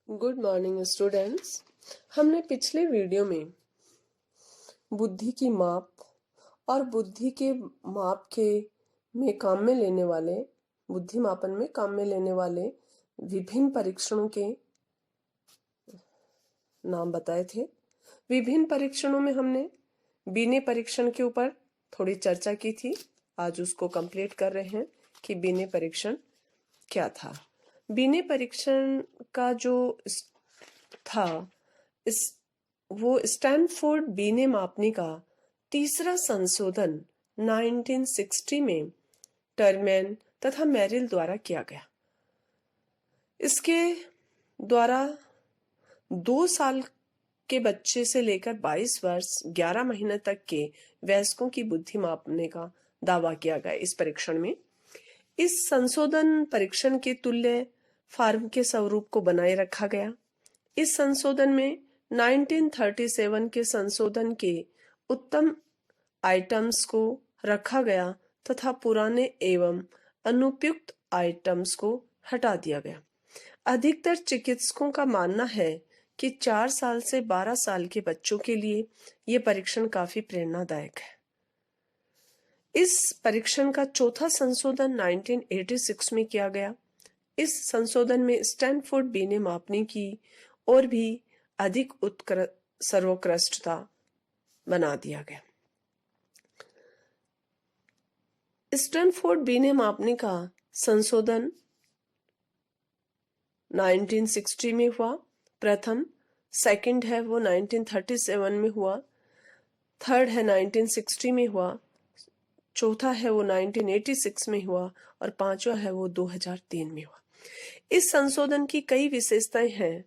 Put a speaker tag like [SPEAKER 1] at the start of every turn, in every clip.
[SPEAKER 1] Good morning students. हमने पिछले video में बुद्धि की माप और बुद्धि के माप के में काम में लेने वाले बुद्धि मापन में काम में लेने वाले विभिन्न परीक्षणों के नाम बताए थे। विभिन्न परीक्षणों में हमने बीने परीक्षण के ऊपर थोड़ी चर्चा की थी। आज उसको कंप्लीट कर रहे हैं कि बीने परीक्षण क्या था। बीने परीक्षण का जो था वो स्टैनफोर्ड बीने मापनी का तीसरा संशोधन 1960 में टर्मैन तथा मेरिल द्वारा किया गया। इसके द्वारा 2 साल के बच्चे से लेकर 22 वर्ष 11 महीने तक के वयस्कों की बुद्धि मापने का दावा किया गया। इस परीक्षण में इस संशोधन परीक्षण के तुल्य फार्म के स्वरूप को बनाए रखा गया। इस संशोधन में 1937 के संशोधन के उत्तम आइटम्स को रखा गया तथा पुराने एवं अनुपयुक्त आइटम्स को हटा दिया गया। अधिकतर चिकित्सकों का मानना है कि 4 साल से 12 साल के बच्चों के लिए यह परीक्षण काफी प्रेरणादायक है। इस परीक्षण का चौथा संशोधन 1986 में किया गया। इस संशोधन में स्टैनफोर्ड बीने मापनी की और भी अधिक सर्वोत्कृष्टता बना दिया गया। स्टैनफोर्ड बीने मापनी का संशोधन 1960 में हुआ। प्रथम सेकंड है वो 1937 में हुआ। थर्ड है 1960 में हुआ। चौथा है वो 1986 में हुआ और पांचवा है वो 2003 में हुआ। इस संशोधन की कई विशेषताएं हैं।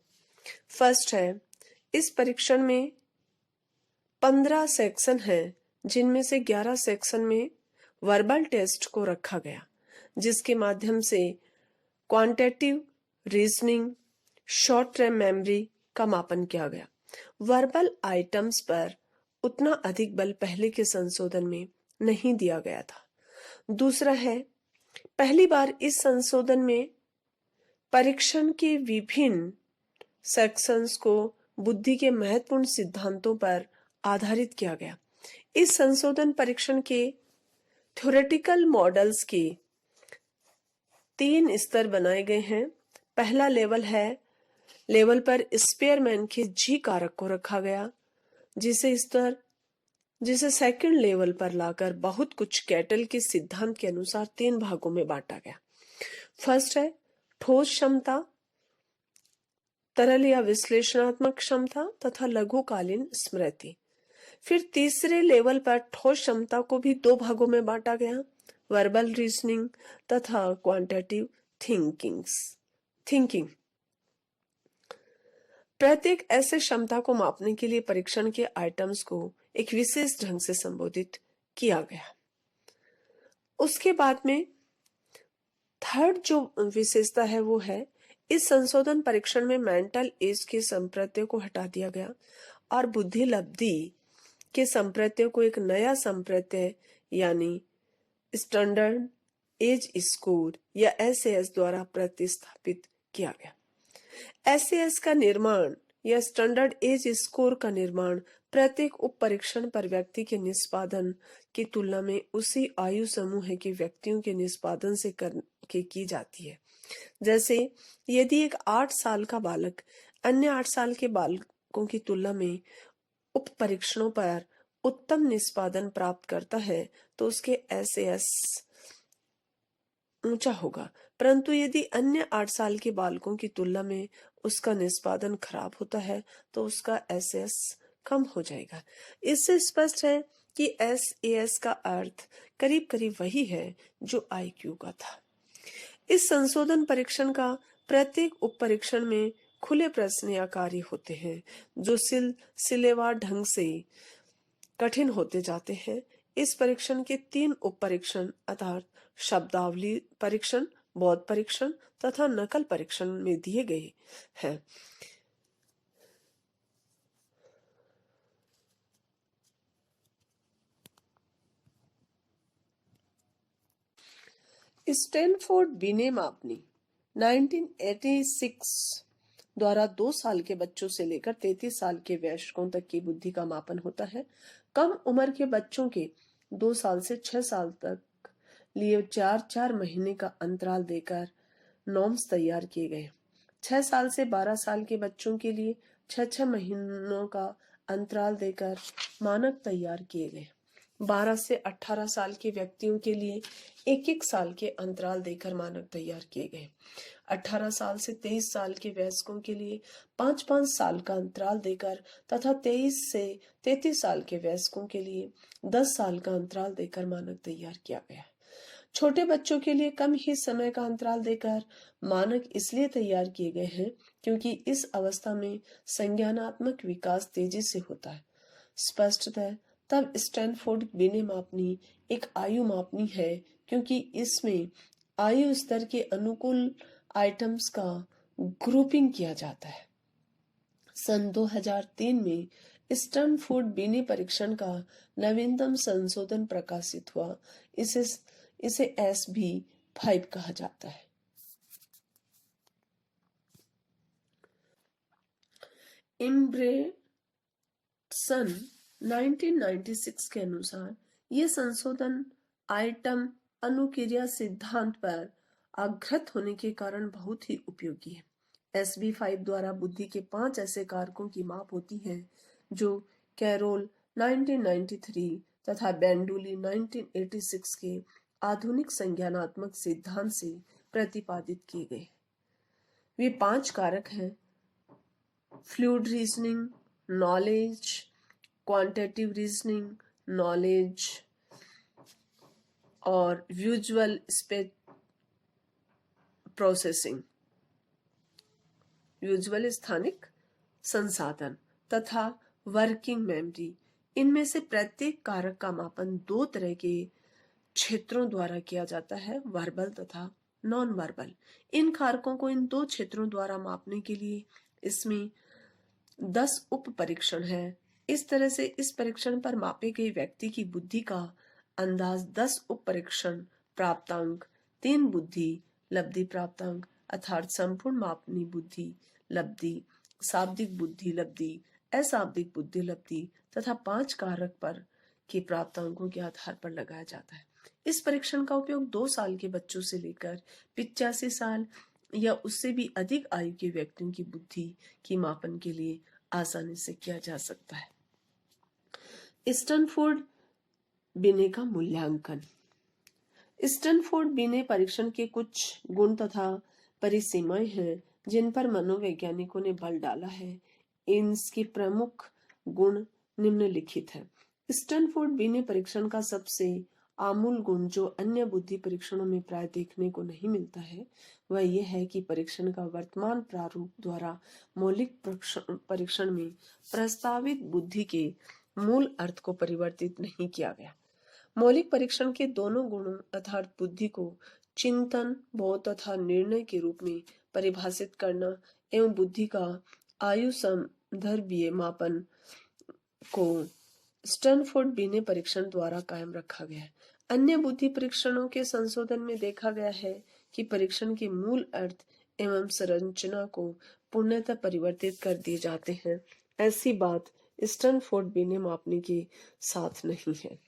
[SPEAKER 1] फर्स्ट है, इस परीक्षण में 15 सेक्शन हैं, जिनमें से 11 सेक्शन में वर्बल टेस्ट को रखा गया, जिसके माध्यम से quantitative reasoning, short term memory का मापन किया गया। वर्बल आइटम्स पर उतना अधिक बल पहले के संशोधन में नहीं दिया गया था। दूसरा है, पहली बार इस संशोधन में परीक्षण के विभिन्न सेक्शंस को बुद्धि के महत्वपूर्ण सिद्धांतों पर आधारित किया गया। इस संशोधन परीक्षण के थ्योरेटिकल मॉडल्स के 3 स्तर बनाए गए हैं। पहला लेवल पर स्पेयरमैन के जी कारक को रखा गया, जिसे सेकंड लेवल पर लाकर बहुत कुछ कैटल के सिद्धांत के अनुसार 3 भागों में बांटा गया। फर्स्ट है ठोस क्षमता, तरल या विश्लेषणात्मक क्षमता तथा लघुकालीन स्मृति। फिर तीसरे लेवल पर ठोस क्षमता को भी 2 भागों में बांटा गया, वर्बल रीजनिंग तथा क्वांटिटेटिव थिंकिंग। प्रत्येक ऐसे क्षमता को मापने के लिए परीक्षण के आइटम्स को एक विशेष ढंग से संबोधित किया गया। उसके बाद में थर्ड जो विशेषता है वो है, इस संशोधन परीक्षण में मेंटल एज के संप्रत्यय को हटा दिया गया और बुद्धि लब्धि के संप्रत्यय को एक नया संप्रत्यय यानी स्टैंडर्ड एज स्कोर या SAS द्वारा प्रतिस्थापित किया गया। SAS का निर्माण या स्टैंडर्ड एज स्कोर का निर्माण प्रत्येक उप परीक्षण पर व्यक्ति के निष्पादन की तुलना में उसी आयु समूह के व्यक्तियों के निष्पादन से करके की जाती है। जैसे यदि एक 8 साल का बालक अन्य 8 साल के बालकों की तुलना में उप परीक्षणों पर उत्तम निष्पादन प्राप्त करता है तो उसके SAS ऊंचा होगा, परंतु यदि अन्य 8 साल के बालकों की तुलना में उसका निष्पादन खराब होता है तो उसका SAS कम हो जाएगा। इससे स्पष्ट है कि SAS का अर्थ करीब करीब वही है जो IQ का था। इस संशोधन परीक्षण का प्रत्येक उप परीक्षण में खुले प्रश्न या कार्य होते हैं जो सिलसिलेवार ढंग से कठिन होते जाते हैं। इस परीक्षण के 3 उप परीक्षण अर्थात शब्दावली परीक्षण, बोध परीक्षण तथा नकल परीक्षण में दिए गए हैं। स्टैनफोर्ड बीने मापनी 1986 द्वारा 2 साल के बच्चों से लेकर 33 साल के वयस्कों तक की बुद्धि का मापन होता है। कम उम्र के बच्चों के 2 साल से 6 साल तक लिए 4-4 महीने का अंतराल देकर नॉर्म्स तैयार किए गए। 6 साल से 12 साल के बच्चों के लिए 6-6 महीनों का अंतराल देकर मानक तैयार किए गए। 12 से 18 साल के व्यक्तियों के लिए 1-1 साल के अंतराल देकर मानक तैयार किए गए। 18 साल से 23 साल के वयस्कों के लिए 5-5 साल का अंतराल देकर तथा 23 से 33 साल के वयस्कों के लिए 10 साल का अंतराल देकर मानक तैयार किया गया। छोटे बच्चों के लिए कम ही समय का अंतराल देकर मानक इसलिए तैयार किए गए हैं क्योंकि इस अवस्था में संज्ञानात्मक विकास तेजी से होता है। स्पष्टतः तब स्टैनफोर्ड बिने मापनी एक आयु मापनी है क्योंकि इसमें आयु स्तर के अनुकूल आइटम्स का ग्रुपिंग किया जाता है। सन 2003 में स्टैनफोर्ड बिने परीक्षण का नवीनतम संशोधन प्रकाशित हुआ। इसे SB5 कहा जाता है। इम्ब्रेसन 1996 के अनुसार यह संशोधन आइटम अनुक्रिया सिद्धांत पर आघृत होने के कारण बहुत ही उपयोगी है। SB5 द्वारा बुद्धि के 5 ऐसे कारकों की माप होती है जो कैरोल 1993 तथा बेंडुली 1986 के आधुनिक संज्ञानात्मक सिद्धांत से प्रतिपादित किए गए। वे 5 कारक हैं: fluid reasoning, knowledge, quantitative reasoning, knowledge और विजुअल प्रोसेसिंग, विजुअल स्थानिक संसाधन तथा वर्किंग मेमोरी। इनमें से प्रत्येक कारक का मापन 2 तरह के क्षेत्रों द्वारा किया जाता है, वर्बल तथा नॉन वर्बल। इन कारकों को इन 2 क्षेत्रों द्वारा मापने के लिए इसमें 10 उप परीक्षण है। इस तरह से इस परीक्षण पर मापे गए व्यक्ति की बुद्धि का अंदाज 10 उप परीक्षण प्राप्तांक, 3 बुद्धि लब्धि प्राप्तांक अर्थात संपूर्ण मापनी बुद्धि लब्धि, शाब्दिक बुद्धि लब्धि, अशाब्दिक बुद्धि लब्धि तथा 5 कारक पर के प्राप्तांकों के आधार पर लगाया जाता है। इस परीक्षण का उपयोग 2 साल के बच्चों से लेकर 85 साल या उससे भी अधिक आयु के व्यक्तियों की बुद्धि की मापन के लिए आसानी से किया जा सकता है। स्टैनफोर्ड बिने का मूल्यांकन। स्टैनफोर्ड बिने परीक्षण के कुछ गुण तथा परिसीमाएं हैं जिन पर मनोवैज्ञानिकों ने बल डाला है। इनकी प्रमुख गुण निम्नलिखित है। स्टैनफोर्ड बिने परीक्षण का सबसे आमूल गुण जो अन्य बुद्धि परीक्षणों में प्राय देखने को नहीं मिलता है वह यह है कि परीक्षण का वर्तमान प्रारूप द्वारा मौलिक परीक्षण में प्रस्तावित बुद्धि के मूल अर्थ को परिवर्तित नहीं किया गया। मौलिक परीक्षण के दोनों गुणों अर्थात बुद्धि को चिंतन, बोध तथा निर्णय के रूप में परिभाषित करना एवं बुद्धि का आयु संदर्भीय मापन को स्टैनफोर्ड बिने परीक्षण द्वारा कायम रखा गया है। अन्य बुद्धि परीक्षणों के संशोधन में देखा गया है कि परीक्षण के मूल अर्थ एवं संरचना को पूर्णतः परिवर्तित कर दिए जाते हैं। ऐसी बात स्टैनफोर्ड बिने मापनी के साथ नहीं है।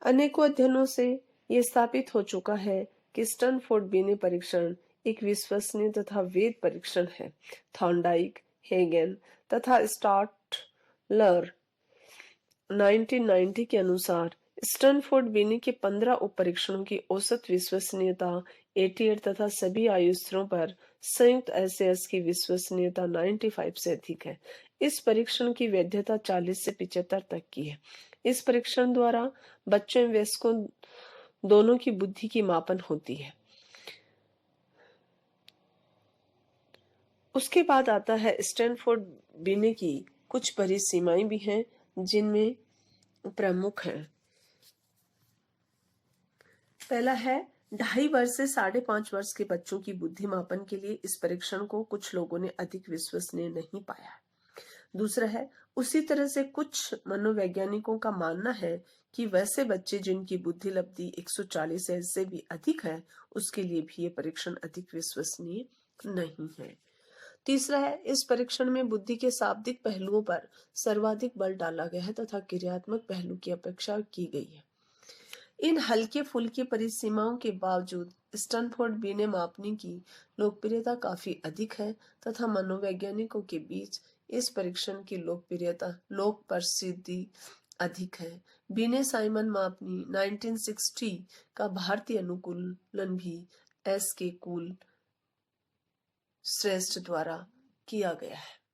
[SPEAKER 1] अनेकों अध्ययनों से यह स्थापित हो चुका है कि स्टैनफोर्ड बिने परीक्षण एक विश्वसनीय तथा वैध परीक्षण है। थॉर्नडाइक, हेगन तथा स्टार्टलर 1990 के अनुसार स्टैनफोर्ड बिने के 15 उप परीक्षणों की औसत विश्वसनीयता 88 तथा सभी आयु स्तरों पर संयुक्त SAS की विश्वसनीयता 95 से अधिक है। इस परीक्षण की वैधता 40 से 75 तक की है। इस परीक्षण द्वारा बच्चों एवं वयस्कों दोनों की बुद्धि की मापन होती है। उसके बाद आता है स्टैनफोर्ड बिने की कुछ परिसीमाएं भी हैं जिनमें प्रमुख हैं। पहला है 2.5 वर्ष से 5.5 वर्ष के बच्चों की बुद्धि मापन के लिए इस परीक्षण को कुछ लोगों ने अधिक विश्वसनीय नहीं पाया। दूसरा है उसी तरह से कुछ मनोवैज्ञानिकों का मानना है कि वैसे बच्चे जिनकी बुद्धि लब्धि 140 से भी अधिक है उसके लिए भी ये परीक्षण अधिक विश्वसनीय नहीं है। तीसरा है, इस परीक्षण में बुद्धि के शाब्दिक पहलुओं पर सर्वाधिक बल डाला गया है तथा क्रियात्मक पहलू की अपेक्षा की गई है। इन हल्के फुल्के परिसीमाओं के बावजूद स्टैनफोर्ड बीने मापनी की लोकप्रियता काफी अधिक है तथा मनोवैज्ञानिकों के बीच इस परीक्षण की लोक प्रसिद्धि अधिक है। बीने साइमन मापनी 1960 का भारतीय अनुकूलन भी एस के कुल श्रेष्ठ द्वारा किया गया है।